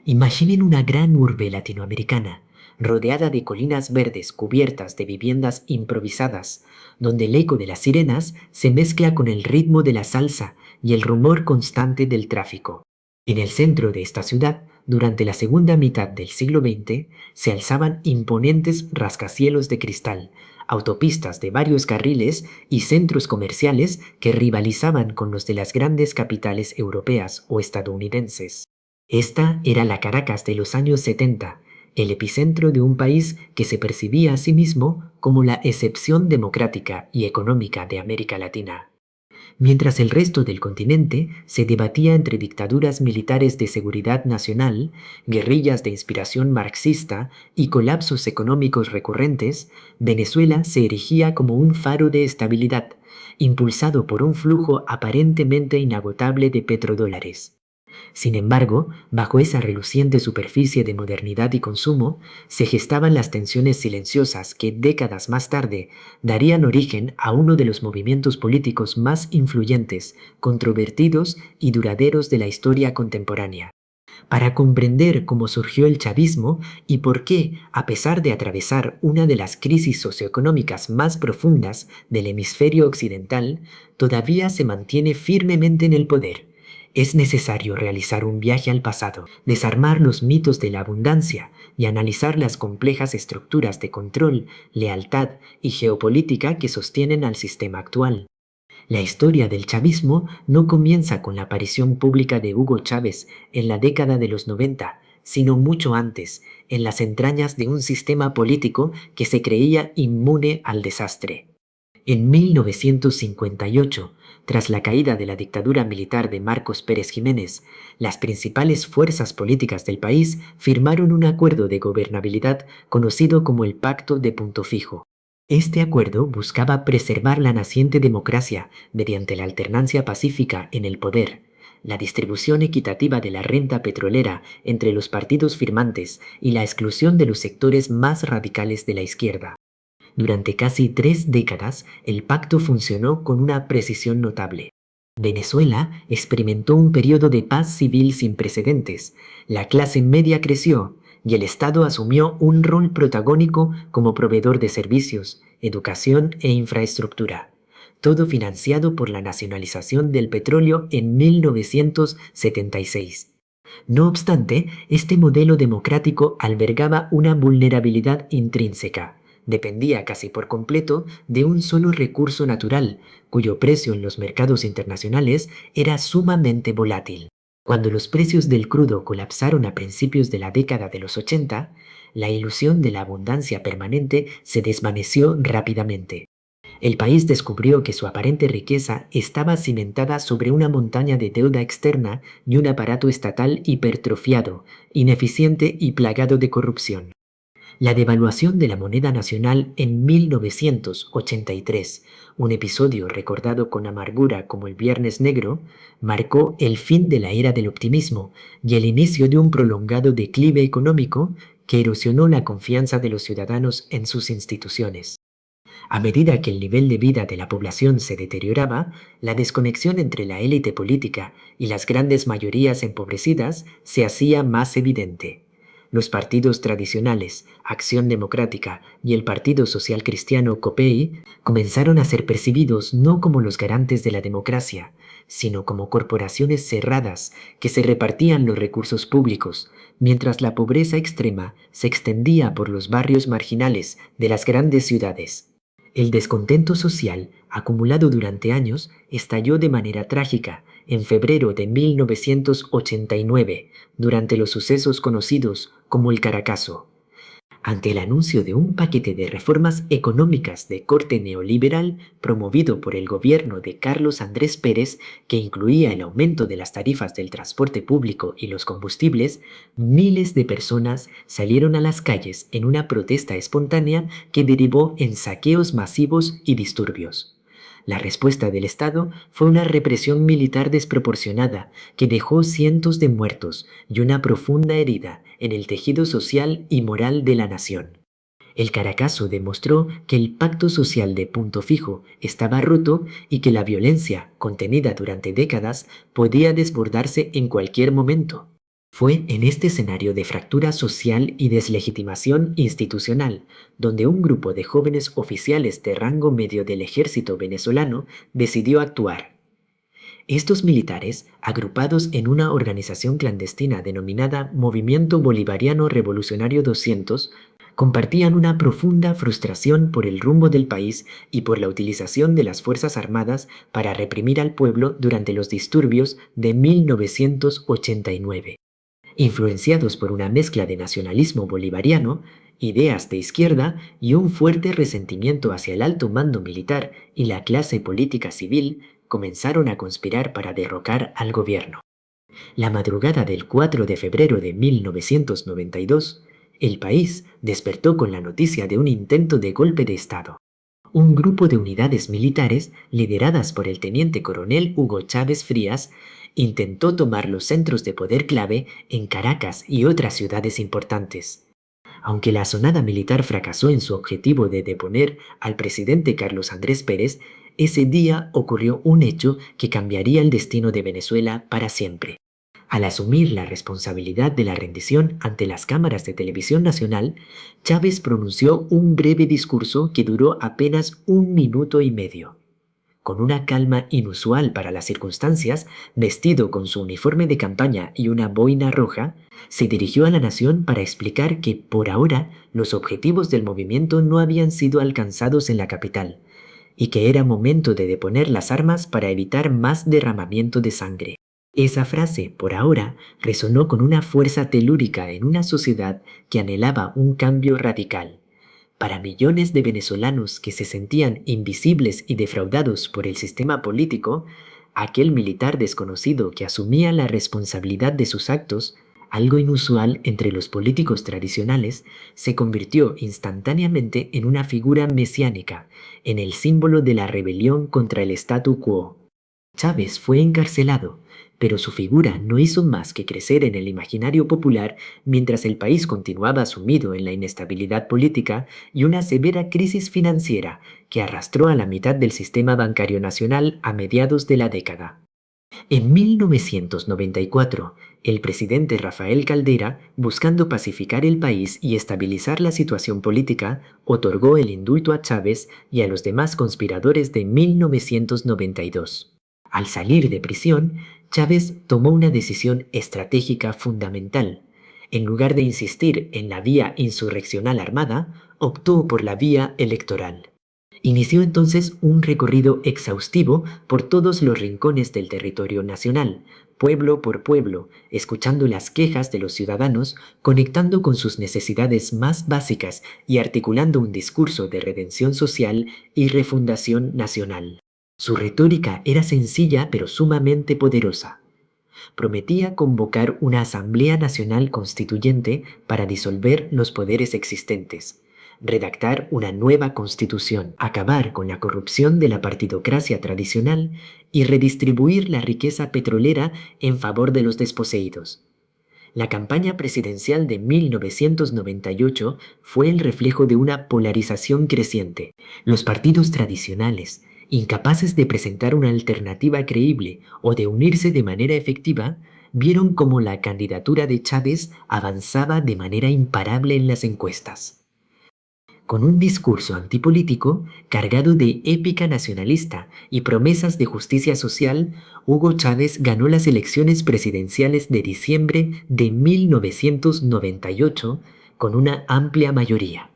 Imaginen una gran urbe latinoamericana, rodeada de colinas verdes cubiertas de viviendas improvisadas, donde el eco de las sirenas se mezcla con el ritmo de la salsa y el rumor constante del tráfico. En el centro de esta ciudad, durante la segunda mitad del siglo XX, se alzaban imponentes rascacielos de cristal, autopistas de varios carriles y centros comerciales que rivalizaban con los de las grandes capitales europeas o estadounidenses. Esta era la Caracas de los años 70, el epicentro de un país que se percibía a sí mismo como la excepción democrática y económica de América Latina. Mientras el resto del continente se debatía entre dictaduras militares de seguridad nacional, guerrillas de inspiración marxista y colapsos económicos recurrentes, Venezuela se erigía como un faro de estabilidad, impulsado por un flujo aparentemente inagotable de petrodólares. Sin embargo, bajo esa reluciente superficie de modernidad y consumo, se gestaban las tensiones silenciosas que décadas más tarde darían origen a uno de los movimientos políticos más influyentes, controvertidos y duraderos de la historia contemporánea. Para comprender cómo surgió el chavismo y por qué, a pesar de atravesar una de las crisis socioeconómicas más profundas del hemisferio occidental, todavía se mantiene firmemente en el poder, es necesario realizar un viaje al pasado, desarmar los mitos de la abundancia y analizar las complejas estructuras de control, lealtad y geopolítica que sostienen al sistema actual. La historia del chavismo no comienza con la aparición pública de Hugo Chávez en la década de los 90, sino mucho antes, en las entrañas de un sistema político que se creía inmune al desastre. En 1958, tras la caída de la dictadura militar de Marcos Pérez Jiménez, las principales fuerzas políticas del país firmaron un acuerdo de gobernabilidad conocido como el Pacto de Punto Fijo. Este acuerdo buscaba preservar la naciente democracia mediante la alternancia pacífica en el poder, la distribución equitativa de la renta petrolera entre los partidos firmantes y la exclusión de los sectores más radicales de la izquierda. Durante casi 3 décadas, el pacto funcionó con una precisión notable. Venezuela experimentó un periodo de paz civil sin precedentes, la clase media creció y el Estado asumió un rol protagónico como proveedor de servicios, educación e infraestructura, todo financiado por la nacionalización del petróleo en 1976. No obstante, este modelo democrático albergaba una vulnerabilidad intrínseca. Dependía casi por completo de un solo recurso natural, cuyo precio en los mercados internacionales era sumamente volátil. Cuando los precios del crudo colapsaron a principios de la década de los 80, la ilusión de la abundancia permanente se desvaneció rápidamente. El país descubrió que su aparente riqueza estaba cimentada sobre una montaña de deuda externa y un aparato estatal hipertrofiado, ineficiente y plagado de corrupción. La devaluación de la moneda nacional en 1983, un episodio recordado con amargura como el Viernes Negro, marcó el fin de la era del optimismo y el inicio de un prolongado declive económico que erosionó la confianza de los ciudadanos en sus instituciones. A medida que el nivel de vida de la población se deterioraba, la desconexión entre la élite política y las grandes mayorías empobrecidas se hacía más evidente. Los partidos tradicionales, Acción Democrática y el Partido Social Cristiano COPEI, comenzaron a ser percibidos no como los garantes de la democracia, sino como corporaciones cerradas que se repartían los recursos públicos, mientras la pobreza extrema se extendía por los barrios marginales de las grandes ciudades. El descontento social, acumulado durante años, estalló de manera trágica en febrero de 1989, durante los sucesos conocidos como el Caracazo. Ante el anuncio de un paquete de reformas económicas de corte neoliberal promovido por el gobierno de Carlos Andrés Pérez, que incluía el aumento de las tarifas del transporte público y los combustibles, miles de personas salieron a las calles en una protesta espontánea que derivó en saqueos masivos y disturbios. La respuesta del Estado fue una represión militar desproporcionada que dejó cientos de muertos y una profunda herida en el tejido social y moral de la nación. El Caracazo demostró que el pacto social de Punto Fijo estaba roto y que la violencia, contenida durante décadas, podía desbordarse en cualquier momento. Fue en este escenario de fractura social y deslegitimación institucional, donde un grupo de jóvenes oficiales de rango medio del ejército venezolano decidió actuar. Estos militares, agrupados en una organización clandestina denominada Movimiento Bolivariano Revolucionario 200, compartían una profunda frustración por el rumbo del país y por la utilización de las Fuerzas Armadas para reprimir al pueblo durante los disturbios de 1989. Influenciados por una mezcla de nacionalismo bolivariano, ideas de izquierda y un fuerte resentimiento hacia el alto mando militar y la clase política civil, comenzaron a conspirar para derrocar al gobierno. La madrugada del 4 de febrero de 1992, el país despertó con la noticia de un intento de golpe de Estado. Un grupo de unidades militares, lideradas por el teniente coronel Hugo Chávez Frías, intentó tomar los centros de poder clave en Caracas y otras ciudades importantes. Aunque la asonada militar fracasó en su objetivo de deponer al presidente Carlos Andrés Pérez, ese día ocurrió un hecho que cambiaría el destino de Venezuela para siempre. Al asumir la responsabilidad de la rendición ante las cámaras de televisión nacional, Chávez pronunció un breve discurso que duró apenas 1 minuto y medio. Con una calma inusual para las circunstancias, vestido con su uniforme de campaña y una boina roja, se dirigió a la nación para explicar que, por ahora, los objetivos del movimiento no habían sido alcanzados en la capital, y que era momento de deponer las armas para evitar más derramamiento de sangre. Esa frase, por ahora, resonó con una fuerza telúrica en una sociedad que anhelaba un cambio radical. Para millones de venezolanos que se sentían invisibles y defraudados por el sistema político, aquel militar desconocido que asumía la responsabilidad de sus actos, algo inusual entre los políticos tradicionales, se convirtió instantáneamente en una figura mesiánica, en el símbolo de la rebelión contra el statu quo. Chávez fue encarcelado, pero su figura no hizo más que crecer en el imaginario popular mientras el país continuaba sumido en la inestabilidad política y una severa crisis financiera que arrastró a la mitad del sistema bancario nacional a mediados de la década. En 1994, el presidente Rafael Caldera, buscando pacificar el país y estabilizar la situación política, otorgó el indulto a Chávez y a los demás conspiradores de 1992. Al salir de prisión, Chávez tomó una decisión estratégica fundamental. En lugar de insistir en la vía insurreccional armada, optó por la vía electoral. Inició entonces un recorrido exhaustivo por todos los rincones del territorio nacional, pueblo por pueblo, escuchando las quejas de los ciudadanos, conectando con sus necesidades más básicas y articulando un discurso de redención social y refundación nacional. Su retórica era sencilla pero sumamente poderosa. Prometía convocar una Asamblea Nacional Constituyente para disolver los poderes existentes, redactar una nueva constitución, acabar con la corrupción de la partidocracia tradicional y redistribuir la riqueza petrolera en favor de los desposeídos. La campaña presidencial de 1998 fue el reflejo de una polarización creciente. Los partidos tradicionales, incapaces de presentar una alternativa creíble o de unirse de manera efectiva, vieron cómo la candidatura de Chávez avanzaba de manera imparable en las encuestas. Con un discurso antipolítico cargado de épica nacionalista y promesas de justicia social, Hugo Chávez ganó las elecciones presidenciales de diciembre de 1998 con una amplia mayoría.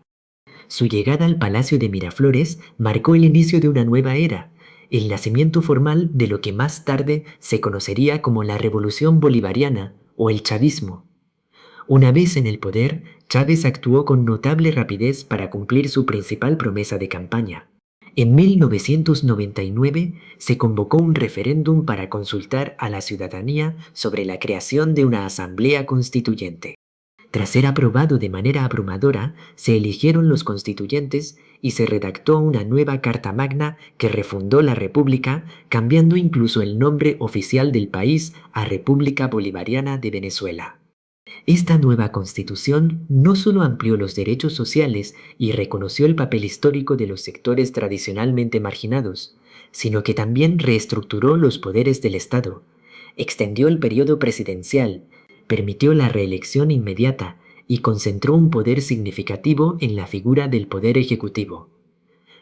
Su llegada al Palacio de Miraflores marcó el inicio de una nueva era, el nacimiento formal de lo que más tarde se conocería como la Revolución Bolivariana o el chavismo. Una vez en el poder, Chávez actuó con notable rapidez para cumplir su principal promesa de campaña. En 1999 se convocó un referéndum para consultar a la ciudadanía sobre la creación de una asamblea constituyente. Tras ser aprobado de manera abrumadora, se eligieron los constituyentes y se redactó una nueva Carta Magna que refundó la República, cambiando incluso el nombre oficial del país a República Bolivariana de Venezuela. Esta nueva constitución no solo amplió los derechos sociales y reconoció el papel histórico de los sectores tradicionalmente marginados, sino que también reestructuró los poderes del Estado, extendió el periodo presidencial, permitió la reelección inmediata y concentró un poder significativo en la figura del poder ejecutivo.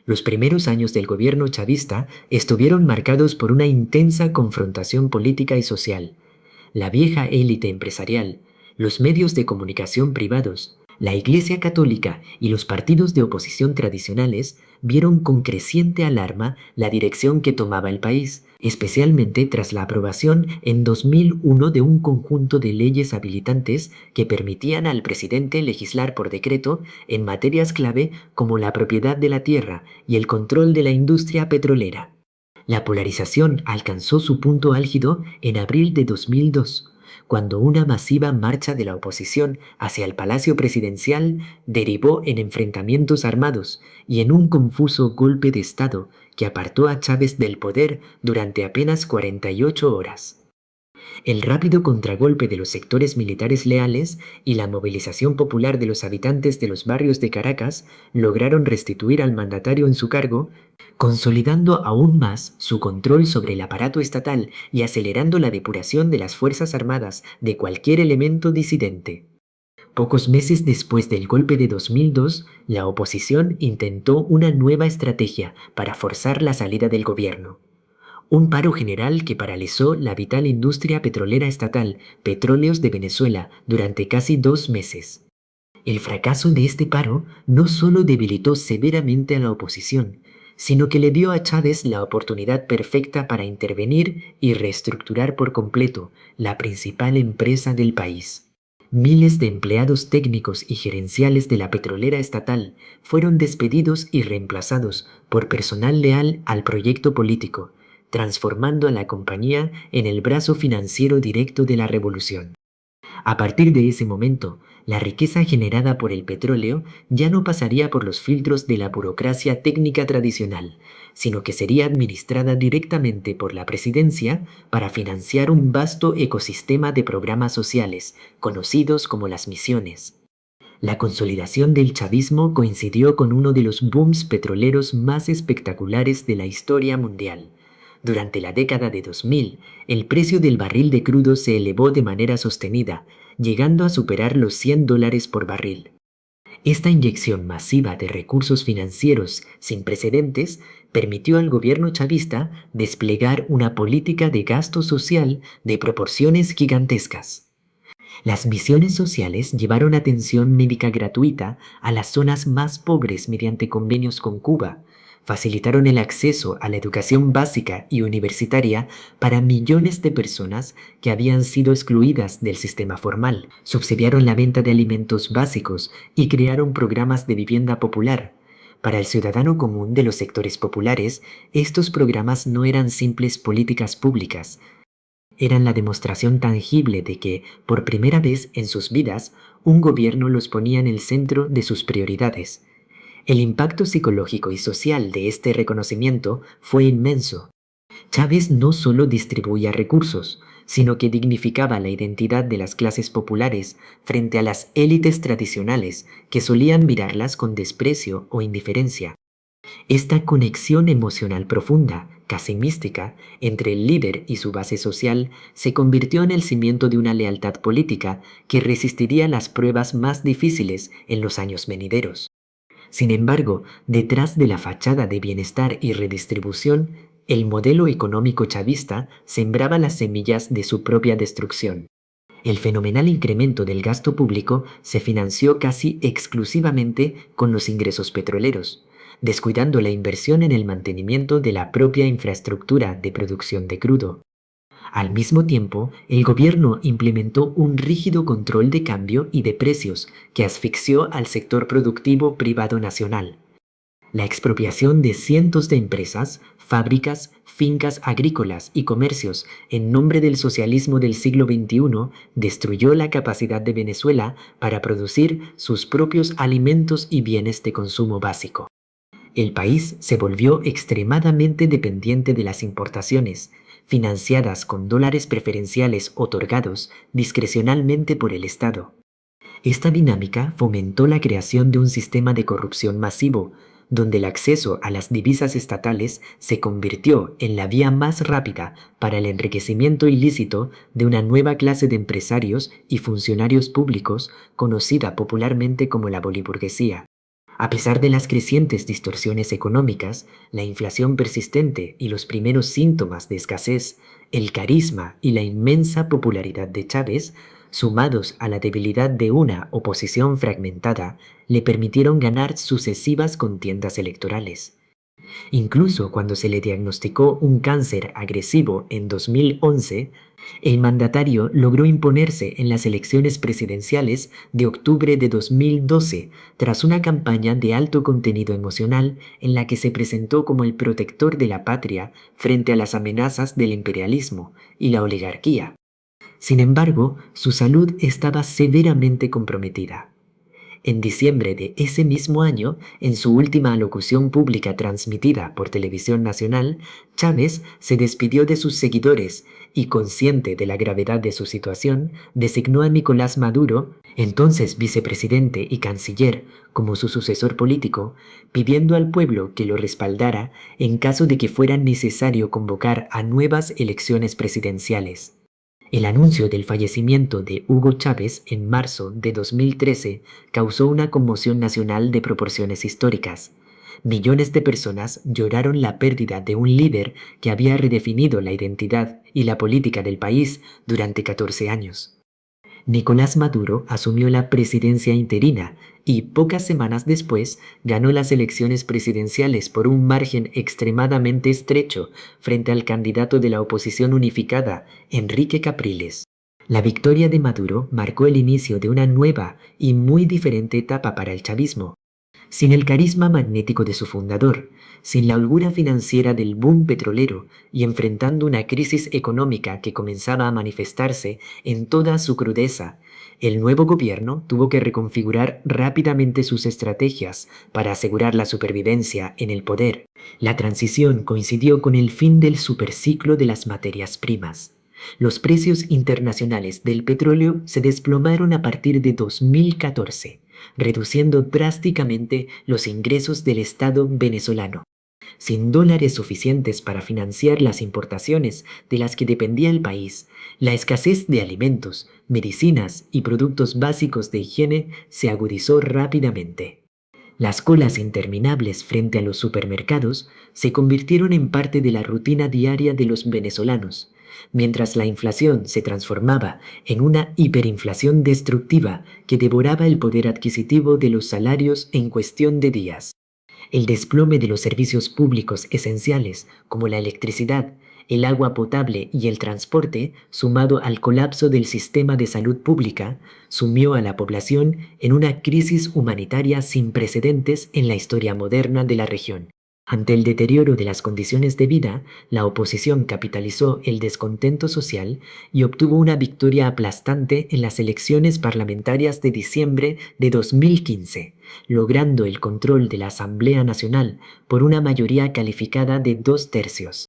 Los primeros años del gobierno chavista estuvieron marcados por una intensa confrontación política y social. La vieja élite empresarial, los medios de comunicación privados, la Iglesia Católica y los partidos de oposición tradicionales vieron con creciente alarma la dirección que tomaba el país, especialmente tras la aprobación en 2001 de un conjunto de leyes habilitantes que permitían al presidente legislar por decreto en materias clave como la propiedad de la tierra y el control de la industria petrolera. La polarización alcanzó su punto álgido en abril de 2002, cuando una masiva marcha de la oposición hacia el Palacio Presidencial derivó en enfrentamientos armados y en un confuso golpe de Estado que apartó a Chávez del poder durante apenas 48 horas. El rápido contragolpe de los sectores militares leales y la movilización popular de los habitantes de los barrios de Caracas lograron restituir al mandatario en su cargo, consolidando aún más su control sobre el aparato estatal y acelerando la depuración de las Fuerzas Armadas de cualquier elemento disidente. Pocos meses después del golpe de 2002, la oposición intentó una nueva estrategia para forzar la salida del gobierno. Un paro general que paralizó la vital industria petrolera estatal, Petróleos de Venezuela, durante casi 2 meses. El fracaso de este paro no solo debilitó severamente a la oposición, sino que le dio a Chávez la oportunidad perfecta para intervenir y reestructurar por completo la principal empresa del país. Miles de empleados técnicos y gerenciales de la petrolera estatal fueron despedidos y reemplazados por personal leal al proyecto político, transformando a la compañía en el brazo financiero directo de la revolución. A partir de ese momento, la riqueza generada por el petróleo ya no pasaría por los filtros de la burocracia técnica tradicional, sino que sería administrada directamente por la presidencia para financiar un vasto ecosistema de programas sociales, conocidos como las misiones. La consolidación del chavismo coincidió con uno de los booms petroleros más espectaculares de la historia mundial. Durante la década de 2000, el precio del barril de crudo se elevó de manera sostenida, llegando a superar los $100 por barril. Esta inyección masiva de recursos financieros sin precedentes permitió al gobierno chavista desplegar una política de gasto social de proporciones gigantescas. Las misiones sociales llevaron atención médica gratuita a las zonas más pobres mediante convenios con Cuba, facilitaron el acceso a la educación básica y universitaria para millones de personas que habían sido excluidas del sistema formal, subsidiaron la venta de alimentos básicos y crearon programas de vivienda popular. Para el ciudadano común de los sectores populares, estos programas no eran simples políticas públicas, eran la demostración tangible de que, por primera vez en sus vidas, un gobierno los ponía en el centro de sus prioridades. El impacto psicológico y social de este reconocimiento fue inmenso. Chávez no solo distribuía recursos, sino que dignificaba la identidad de las clases populares frente a las élites tradicionales que solían mirarlas con desprecio o indiferencia. Esta conexión emocional profunda, casi mística, entre el líder y su base social se convirtió en el cimiento de una lealtad política que resistiría las pruebas más difíciles en los años venideros. Sin embargo, detrás de la fachada de bienestar y redistribución, el modelo económico chavista sembraba las semillas de su propia destrucción. El fenomenal incremento del gasto público se financió casi exclusivamente con los ingresos petroleros, descuidando la inversión en el mantenimiento de la propia infraestructura de producción de crudo. Al mismo tiempo, el gobierno implementó un rígido control de cambio y de precios que asfixió al sector productivo privado nacional. La expropiación de cientos de empresas, fábricas, fincas agrícolas y comercios en nombre del socialismo del siglo XXI destruyó la capacidad de Venezuela para producir sus propios alimentos y bienes de consumo básico. El país se volvió extremadamente dependiente de las importaciones, financiadas con dólares preferenciales otorgados discrecionalmente por el Estado. Esta dinámica fomentó la creación de un sistema de corrupción masivo, donde el acceso a las divisas estatales se convirtió en la vía más rápida para el enriquecimiento ilícito de una nueva clase de empresarios y funcionarios públicos conocida popularmente como la boliburguesía. A pesar de las crecientes distorsiones económicas, la inflación persistente y los primeros síntomas de escasez, el carisma y la inmensa popularidad de Chávez, sumados a la debilidad de una oposición fragmentada, le permitieron ganar sucesivas contiendas electorales. Incluso cuando se le diagnosticó un cáncer agresivo en 2011, el mandatario logró imponerse en las elecciones presidenciales de octubre de 2012 tras una campaña de alto contenido emocional en la que se presentó como el protector de la patria frente a las amenazas del imperialismo y la oligarquía. Sin embargo, su salud estaba severamente comprometida. En diciembre de ese mismo año, en su última alocución pública transmitida por Televisión Nacional, Chávez se despidió de sus seguidores y, consciente de la gravedad de su situación, designó a Nicolás Maduro, entonces vicepresidente y canciller, como su sucesor político, pidiendo al pueblo que lo respaldara en caso de que fuera necesario convocar a nuevas elecciones presidenciales. El anuncio del fallecimiento de Hugo Chávez en marzo de 2013 causó una conmoción nacional de proporciones históricas. Millones de personas lloraron la pérdida de un líder que había redefinido la identidad y la política del país durante 14 años. Nicolás Maduro asumió la presidencia interina y pocas semanas después ganó las elecciones presidenciales por un margen extremadamente estrecho frente al candidato de la oposición unificada, Enrique Capriles. La victoria de Maduro marcó el inicio de una nueva y muy diferente etapa para el chavismo. Sin el carisma magnético de su fundador, sin la holgura financiera del boom petrolero y enfrentando una crisis económica que comenzaba a manifestarse en toda su crudeza, el nuevo gobierno tuvo que reconfigurar rápidamente sus estrategias para asegurar la supervivencia en el poder. La transición coincidió con el fin del superciclo de las materias primas. Los precios internacionales del petróleo se desplomaron a partir de 2014, reduciendo drásticamente los ingresos del Estado venezolano. Sin dólares suficientes para financiar las importaciones de las que dependía el país, la escasez de alimentos, medicinas y productos básicos de higiene se agudizó rápidamente. Las colas interminables frente a los supermercados se convirtieron en parte de la rutina diaria de los venezolanos, mientras la inflación se transformaba en una hiperinflación destructiva que devoraba el poder adquisitivo de los salarios en cuestión de días. El desplome de los servicios públicos esenciales como la electricidad, el agua potable y el transporte, sumado al colapso del sistema de salud pública, sumió a la población en una crisis humanitaria sin precedentes en la historia moderna de la región. Ante el deterioro de las condiciones de vida, la oposición capitalizó el descontento social y obtuvo una victoria aplastante en las elecciones parlamentarias de diciembre de 2015, logrando el control de la Asamblea Nacional por una mayoría calificada de 2/3.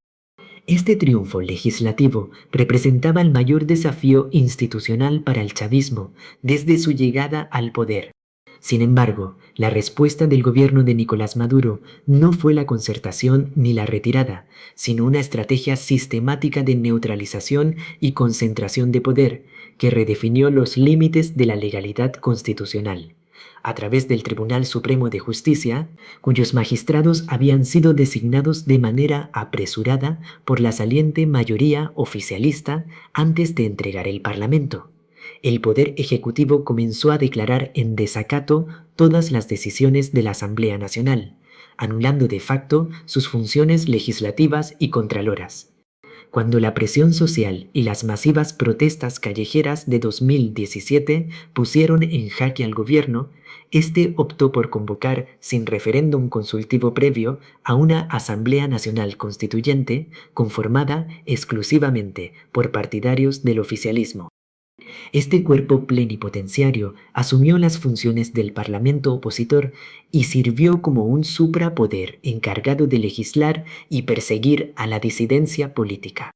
Este triunfo legislativo representaba el mayor desafío institucional para el chavismo desde su llegada al poder. Sin embargo, la respuesta del gobierno de Nicolás Maduro no fue la concertación ni la retirada, sino una estrategia sistemática de neutralización y concentración de poder que redefinió los límites de la legalidad constitucional. A través del Tribunal Supremo de Justicia, cuyos magistrados habían sido designados de manera apresurada por la saliente mayoría oficialista antes de entregar el Parlamento. El Poder Ejecutivo comenzó a declarar en desacato todas las decisiones de la Asamblea Nacional, anulando de facto sus funciones legislativas y contraloras. Cuando la presión social y las masivas protestas callejeras de 2017 pusieron en jaque al gobierno, este optó por convocar, sin referéndum consultivo previo, a una Asamblea Nacional Constituyente conformada exclusivamente por partidarios del oficialismo. Este cuerpo plenipotenciario asumió las funciones del parlamento opositor y sirvió como un suprapoder encargado de legislar y perseguir a la disidencia política.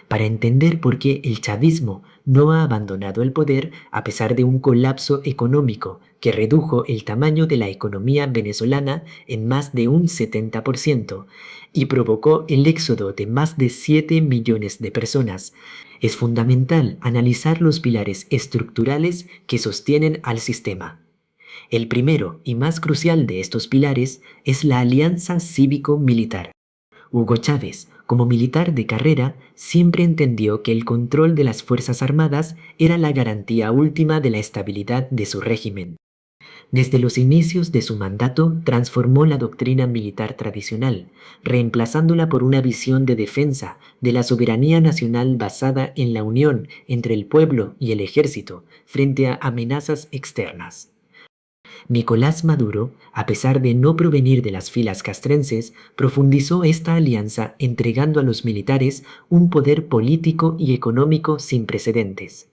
Para entender por qué el chavismo no ha abandonado el poder a pesar de un colapso económico que redujo el tamaño de la economía venezolana en más de un 70% y provocó el éxodo de más de 7 millones de personas. Es fundamental analizar los pilares estructurales que sostienen al sistema. El primero y más crucial de estos pilares es la alianza cívico-militar. Hugo Chávez, como militar de carrera, siempre entendió que el control de las Fuerzas Armadas era la garantía última de la estabilidad de su régimen. Desde los inicios de su mandato, transformó la doctrina militar tradicional, reemplazándola por una visión de defensa de la soberanía nacional basada en la unión entre el pueblo y el ejército frente a amenazas externas. Nicolás Maduro, a pesar de no provenir de las filas castrenses, profundizó esta alianza entregando a los militares un poder político y económico sin precedentes.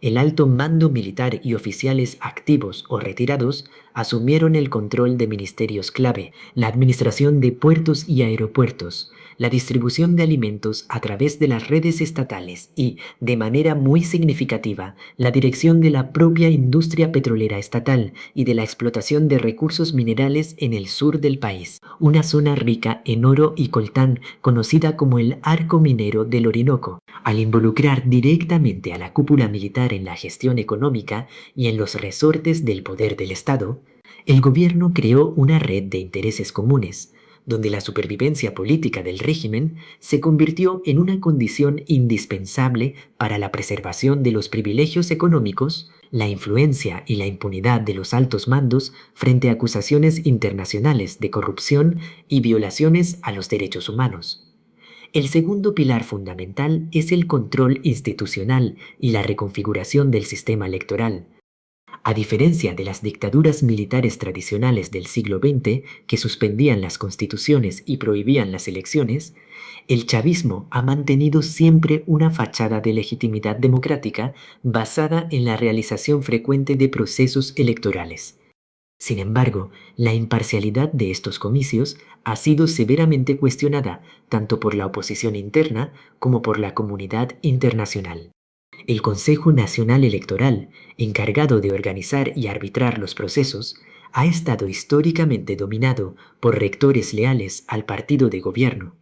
El alto mando militar y oficiales activos o retirados asumieron el control de ministerios clave, la administración de puertos y aeropuertos, la distribución de alimentos a través de las redes estatales y, de manera muy significativa, la dirección de la propia industria petrolera estatal y de la explotación de recursos minerales en el sur del país, una zona rica en oro y coltán conocida como el Arco Minero del Orinoco. Al involucrar directamente a la cúpula militar en la gestión económica y en los resortes del poder del Estado, el gobierno creó una red de intereses comunes, donde la supervivencia política del régimen se convirtió en una condición indispensable para la preservación de los privilegios económicos, la influencia y la impunidad de los altos mandos frente a acusaciones internacionales de corrupción y violaciones a los derechos humanos. El segundo pilar fundamental es el control institucional y la reconfiguración del sistema electoral. A diferencia de las dictaduras militares tradicionales del siglo XX que suspendían las constituciones y prohibían las elecciones, el chavismo ha mantenido siempre una fachada de legitimidad democrática basada en la realización frecuente de procesos electorales. Sin embargo, la imparcialidad de estos comicios ha sido severamente cuestionada tanto por la oposición interna como por la comunidad internacional. El Consejo Nacional Electoral, encargado de organizar y arbitrar los procesos, ha estado históricamente dominado por rectores leales al partido de gobierno.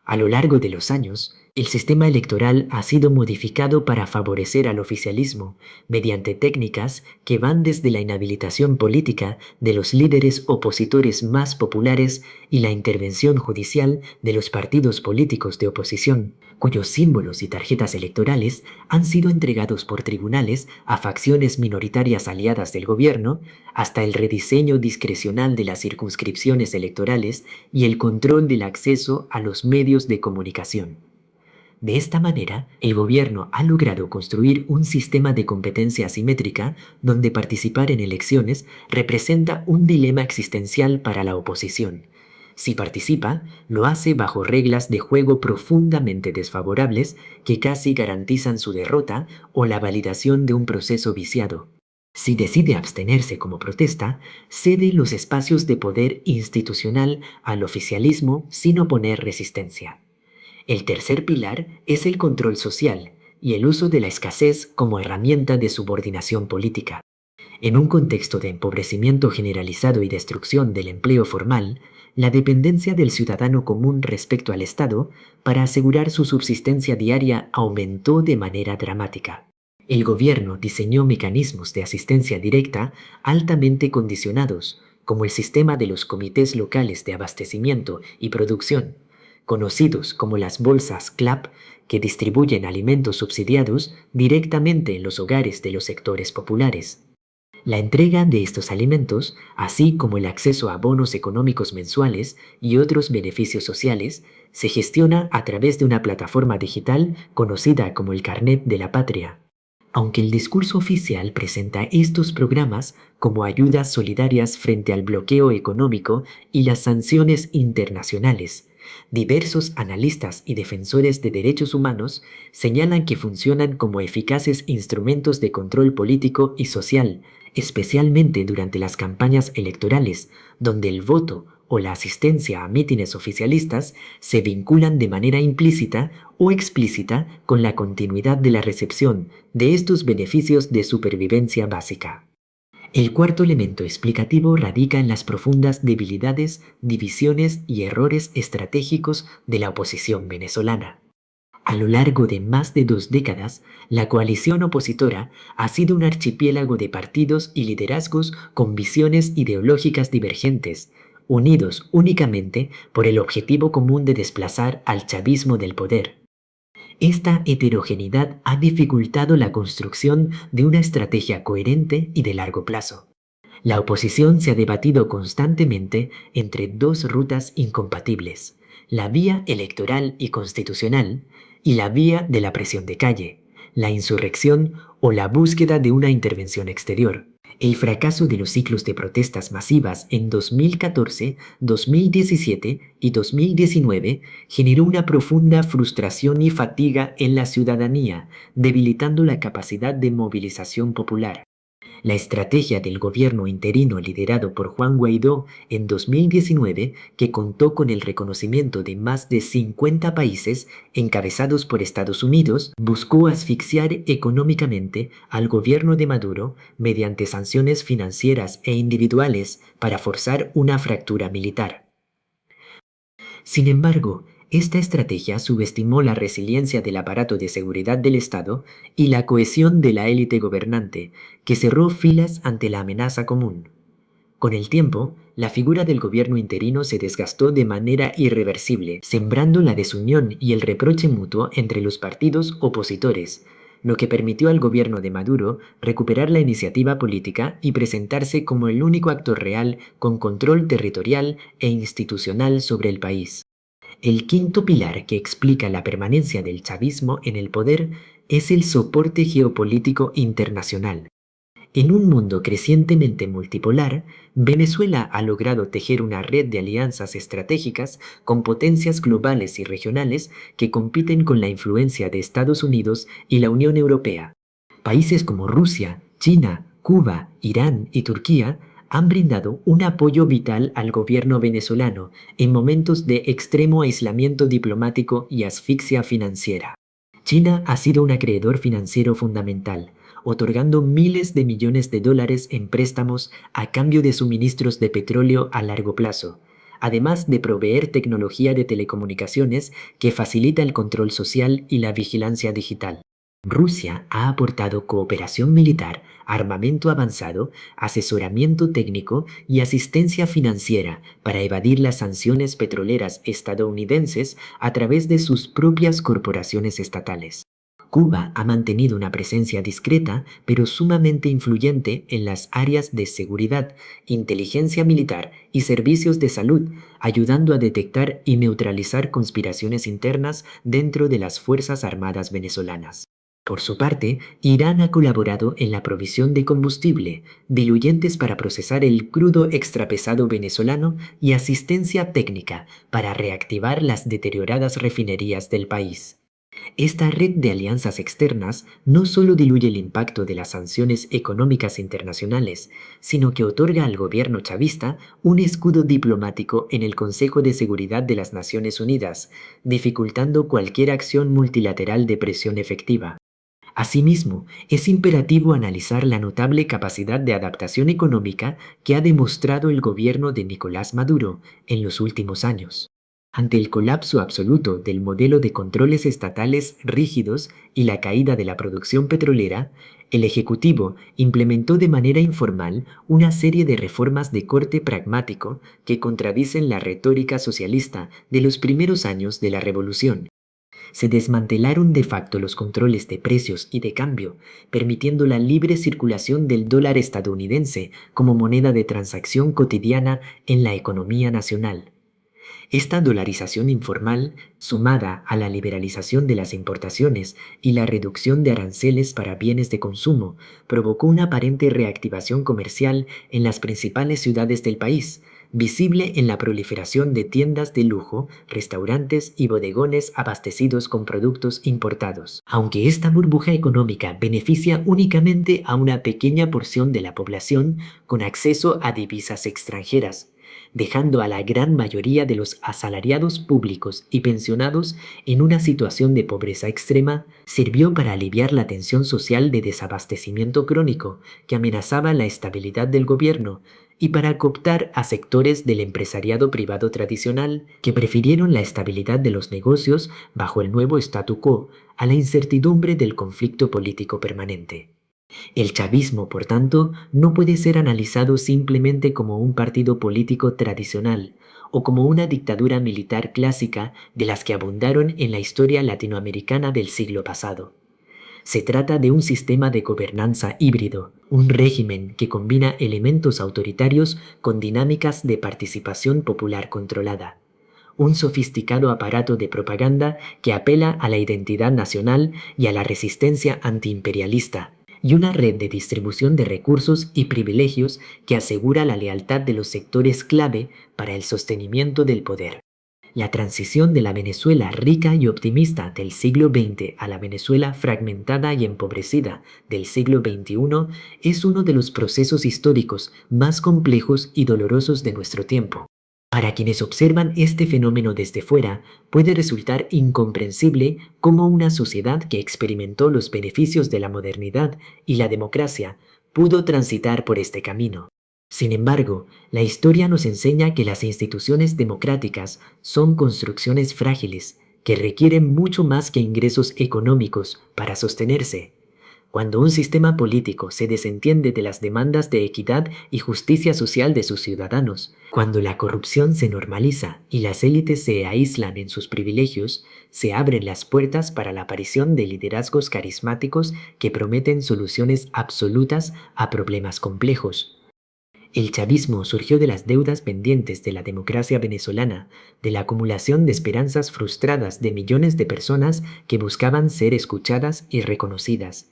A lo largo de los años, el sistema electoral ha sido modificado para favorecer al oficialismo mediante técnicas que van desde la inhabilitación política de los líderes opositores más populares y la intervención judicial de los partidos políticos de oposición, cuyos símbolos y tarjetas electorales han sido entregados por tribunales a facciones minoritarias aliadas del gobierno, hasta el rediseño discrecional de las circunscripciones electorales y el control del acceso a los medios de comunicación. De esta manera, el gobierno ha logrado construir un sistema de competencia asimétrica donde participar en elecciones representa un dilema existencial para la oposición. Si participa, lo hace bajo reglas de juego profundamente desfavorables que casi garantizan su derrota o la validación de un proceso viciado. Si decide abstenerse como protesta, cede los espacios de poder institucional al oficialismo sin oponer resistencia. El tercer pilar es el control social y el uso de la escasez como herramienta de subordinación política. En un contexto de empobrecimiento generalizado y destrucción del empleo formal, la dependencia del ciudadano común respecto al Estado para asegurar su subsistencia diaria aumentó de manera dramática. El gobierno diseñó mecanismos de asistencia directa altamente condicionados, como el sistema de los comités locales de abastecimiento y producción, conocidos como las bolsas CLAP, que distribuyen alimentos subsidiados directamente en los hogares de los sectores populares. La entrega de estos alimentos, así como el acceso a bonos económicos mensuales y otros beneficios sociales, se gestiona a través de una plataforma digital conocida como el Carnet de la Patria. Aunque el discurso oficial presenta estos programas como ayudas solidarias frente al bloqueo económico y las sanciones internacionales, diversos analistas y defensores de derechos humanos señalan que funcionan como eficaces instrumentos de control político y social, especialmente durante las campañas electorales, donde el voto o la asistencia a mítines oficialistas se vinculan de manera implícita o explícita con la continuidad de la recepción de estos beneficios de supervivencia básica. El cuarto elemento explicativo radica en las profundas debilidades, divisiones y errores estratégicos de la oposición venezolana. A lo largo de más de 2 décadas, la coalición opositora ha sido un archipiélago de partidos y liderazgos con visiones ideológicas divergentes, unidos únicamente por el objetivo común de desplazar al chavismo del poder. Esta heterogeneidad ha dificultado la construcción de una estrategia coherente y de largo plazo. La oposición se ha debatido constantemente entre dos rutas incompatibles: la vía electoral y constitucional y la vía de la presión de calle, la insurrección o la búsqueda de una intervención exterior. El fracaso de los ciclos de protestas masivas en 2014, 2017 y 2019 generó una profunda frustración y fatiga en la ciudadanía, debilitando la capacidad de movilización popular. La estrategia del gobierno interino liderado por Juan Guaidó en 2019, que contó con el reconocimiento de más de 50 países encabezados por Estados Unidos, buscó asfixiar económicamente al gobierno de Maduro mediante sanciones financieras e individuales para forzar una fractura militar. Sin embargo, esta estrategia subestimó la resiliencia del aparato de seguridad del Estado y la cohesión de la élite gobernante, que cerró filas ante la amenaza común. Con el tiempo, la figura del gobierno interino se desgastó de manera irreversible, sembrando la desunión y el reproche mutuo entre los partidos opositores, lo que permitió al gobierno de Maduro recuperar la iniciativa política y presentarse como el único actor real con control territorial e institucional sobre el país. El quinto pilar que explica la permanencia del chavismo en el poder es el soporte geopolítico internacional. En un mundo crecientemente multipolar, Venezuela ha logrado tejer una red de alianzas estratégicas con potencias globales y regionales que compiten con la influencia de Estados Unidos y la Unión Europea. Países como Rusia, China, Cuba, Irán y Turquía han brindado un apoyo vital al gobierno venezolano en momentos de extremo aislamiento diplomático y asfixia financiera. China ha sido un acreedor financiero fundamental, otorgando miles de millones de dólares en préstamos a cambio de suministros de petróleo a largo plazo, además de proveer tecnología de telecomunicaciones que facilita el control social y la vigilancia digital. Rusia ha aportado cooperación militar, armamento avanzado, asesoramiento técnico y asistencia financiera para evadir las sanciones petroleras estadounidenses a través de sus propias corporaciones estatales. Cuba ha mantenido una presencia discreta pero sumamente influyente en las áreas de seguridad, inteligencia militar y servicios de salud, ayudando a detectar y neutralizar conspiraciones internas dentro de las Fuerzas Armadas venezolanas. Por su parte, Irán ha colaborado en la provisión de combustible, diluyentes para procesar el crudo extrapesado venezolano y asistencia técnica para reactivar las deterioradas refinerías del país. Esta red de alianzas externas no solo diluye el impacto de las sanciones económicas internacionales, sino que otorga al gobierno chavista un escudo diplomático en el Consejo de Seguridad de las Naciones Unidas, dificultando cualquier acción multilateral de presión efectiva. Asimismo, es imperativo analizar la notable capacidad de adaptación económica que ha demostrado el gobierno de Nicolás Maduro en los últimos años. Ante el colapso absoluto del modelo de controles estatales rígidos y la caída de la producción petrolera, el Ejecutivo implementó de manera informal una serie de reformas de corte pragmático que contradicen la retórica socialista de los primeros años de la revolución. Se desmantelaron de facto los controles de precios y de cambio, permitiendo la libre circulación del dólar estadounidense como moneda de transacción cotidiana en la economía nacional. Esta dolarización informal, sumada a la liberalización de las importaciones y la reducción de aranceles para bienes de consumo, provocó una aparente reactivación comercial en las principales ciudades del país, visible en la proliferación de tiendas de lujo, restaurantes y bodegones abastecidos con productos importados. Aunque esta burbuja económica beneficia únicamente a una pequeña porción de la población con acceso a divisas extranjeras, dejando a la gran mayoría de los asalariados públicos y pensionados en una situación de pobreza extrema, sirvió para aliviar la tensión social de desabastecimiento crónico que amenazaba la estabilidad del gobierno y para cooptar a sectores del empresariado privado tradicional que prefirieron la estabilidad de los negocios bajo el nuevo statu quo a la incertidumbre del conflicto político permanente. El chavismo, por tanto, no puede ser analizado simplemente como un partido político tradicional o como una dictadura militar clásica de las que abundaron en la historia latinoamericana del siglo pasado. Se trata de un sistema de gobernanza híbrido, un régimen que combina elementos autoritarios con dinámicas de participación popular controlada. Un sofisticado aparato de propaganda que apela a la identidad nacional y a la resistencia antiimperialista, y una red de distribución de recursos y privilegios que asegura la lealtad de los sectores clave para el sostenimiento del poder. La transición de la Venezuela rica y optimista del siglo XX a la Venezuela fragmentada y empobrecida del siglo XXI es uno de los procesos históricos más complejos y dolorosos de nuestro tiempo. Para quienes observan este fenómeno desde fuera, puede resultar incomprensible cómo una sociedad que experimentó los beneficios de la modernidad y la democracia pudo transitar por este camino. Sin embargo, la historia nos enseña que las instituciones democráticas son construcciones frágiles que requieren mucho más que ingresos económicos para sostenerse. Cuando un sistema político se desentiende de las demandas de equidad y justicia social de sus ciudadanos, cuando la corrupción se normaliza y las élites se aíslan en sus privilegios, se abren las puertas para la aparición de liderazgos carismáticos que prometen soluciones absolutas a problemas complejos. El chavismo surgió de las deudas pendientes de la democracia venezolana, de la acumulación de esperanzas frustradas de millones de personas que buscaban ser escuchadas y reconocidas.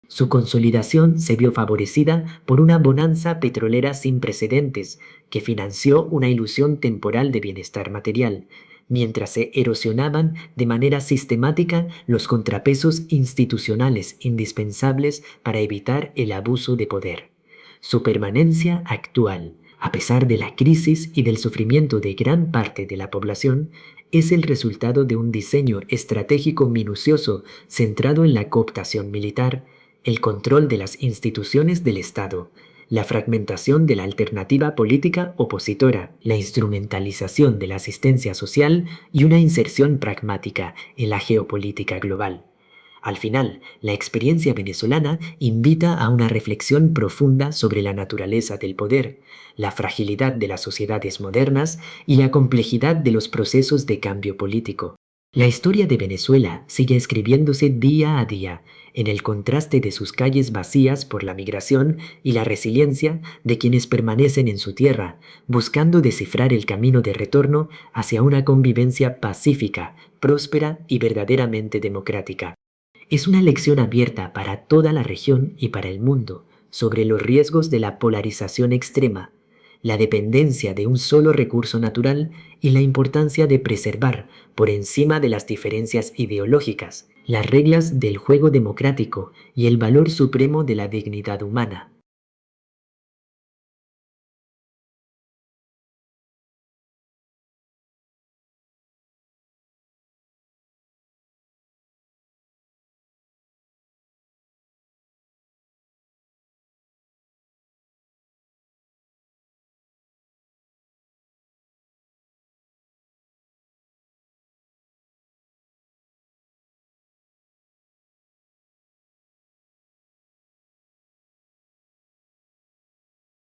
Su consolidación se vio favorecida por una bonanza petrolera sin precedentes que financió una ilusión temporal de bienestar material, mientras se erosionaban de manera sistemática los contrapesos institucionales indispensables para evitar el abuso de poder. Su permanencia actual, a pesar de la crisis y del sufrimiento de gran parte de la población, es el resultado de un diseño estratégico minucioso centrado en la cooptación militar, el control de las instituciones del Estado, la fragmentación de la alternativa política opositora, la instrumentalización de la asistencia social y una inserción pragmática en la geopolítica global. Al final, la experiencia venezolana invita a una reflexión profunda sobre la naturaleza del poder, la fragilidad de las sociedades modernas y la complejidad de los procesos de cambio político. La historia de Venezuela sigue escribiéndose día a día, en el contraste de sus calles vacías por la migración y la resiliencia de quienes permanecen en su tierra, buscando descifrar el camino de retorno hacia una convivencia pacífica, próspera y verdaderamente democrática. Es una lección abierta para toda la región y para el mundo sobre los riesgos de la polarización extrema, la dependencia de un solo recurso natural y la importancia de preservar, por encima de las diferencias ideológicas, las reglas del juego democrático y el valor supremo de la dignidad humana.